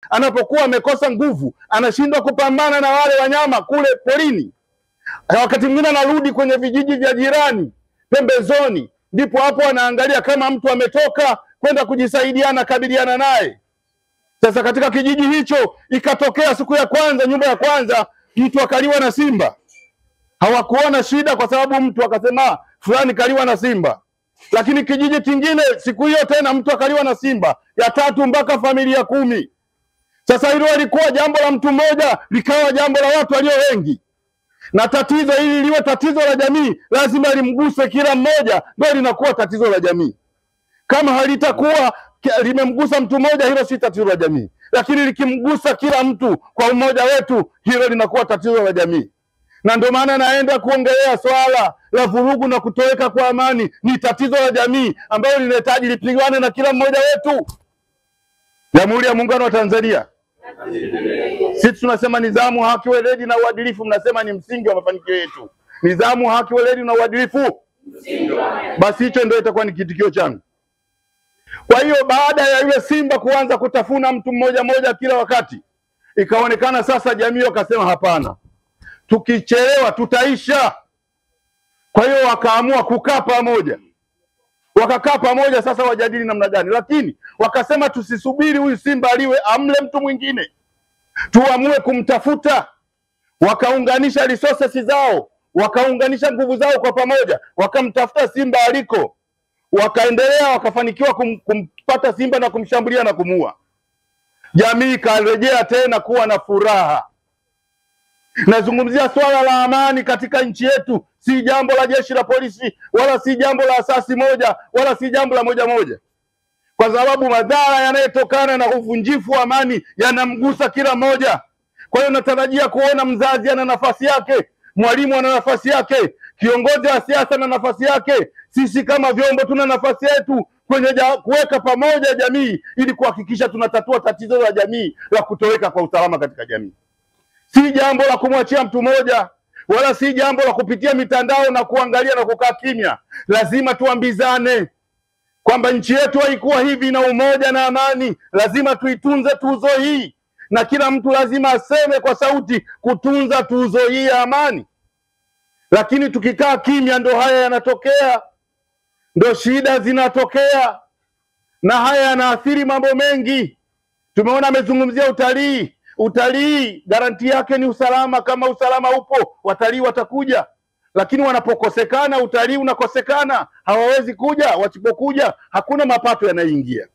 anapokuwa amekosa nguvu, anashindwa kupambana na wale wanyama kule porini, wakati mwingine anarudi kwenye vijiji vya jirani pembezoni, ndipo hapo anaangalia kama mtu ametoka kwenda kujisaidia na kabiliana naye. Sasa katika kijiji hicho ikatokea siku ya kwanza, nyumba ya kwanza, mtu akaliwa na simba. Hawakuona shida kwa sababu mtu akasema fulani kaliwa na simba. Lakini kijiji kingine siku hiyo tena mtu akaliwa na simba, ya tatu mpaka familia 10. Sasa hilo lilikuwa jambo la mtu mmoja likawa jambo la watu walio wengi. Na tatizo hili liwe tatizo la jamii, lazima limguse kila mmoja, ndio linakuwa tatizo la jamii. Kama halitakuwa limemgusa mtu mmoja, hilo si tatizo la jamii. Lakini likimgusa kila mtu kwa umoja wetu, hilo linakuwa tatizo la jamii. Na ndio maana naenda kuongelea swala la vurugu na kutoweka kwa amani. Ni tatizo la jamii ambalo linahitaji lipigwane na kila mmoja wetu. Jamhuri ya Muungano wa Tanzania. Sisi tunasema nidhamu, haki, weledi na uadilifu, mnasema ni msingi wa mafanikio yetu. Nidhamu, haki, weledi na uadilifu. Basi hicho ndio itakuwa ni kitikio changu. Kwa hiyo baada ya yule simba kuanza kutafuna mtu mmoja mmoja kila wakati, ikaonekana sasa jamii wakasema hapana, tukichelewa tutaisha. Kwa hiyo wakaamua kukaa pamoja. Wakakaa pamoja sasa wajadili namna gani, lakini wakasema tusisubiri huyu simba aliwe amle mtu mwingine, tuamue kumtafuta. Wakaunganisha resources zao, wakaunganisha nguvu zao kwa pamoja, wakamtafuta simba aliko. Wakaendelea, wakafanikiwa kumpata simba na kumshambulia na kumuua. Jamii ikarejea tena kuwa na furaha. Nazungumzia swala la amani katika nchi yetu, si jambo la jeshi la polisi, wala si jambo la asasi moja, wala si jambo la moja moja. Kwa sababu madhara yanayotokana na uvunjifu wa amani yanamgusa kila mmoja. Kwa hiyo natarajia kuona mzazi ana nafasi yake, mwalimu ana nafasi yake, kiongozi wa siasa ana nafasi yake. Sisi kama vyombo tuna nafasi yetu kwenye kuweka pamoja jamii ili kuhakikisha tunatatua tatizo la jamii la kutoweka kwa usalama katika jamii. Si jambo la kumwachia mtu mmoja, wala si jambo la kupitia mitandao na kuangalia na kukaa kimya. Lazima tuambizane kwamba nchi yetu haikuwa hivi na umoja na amani. Lazima tuitunze tuzo hii, na kila mtu lazima aseme kwa sauti kutunza tuzo hii ya amani. Lakini tukikaa kimya, ndo haya yanatokea, ndo shida zinatokea, na haya yanaathiri mambo mengi. Tumeona amezungumzia utalii. Utalii garanti yake ni usalama. Kama usalama upo, watalii watakuja. Lakini wanapokosekana, utalii unakosekana, hawawezi kuja. Wasipokuja, hakuna mapato yanayoingia.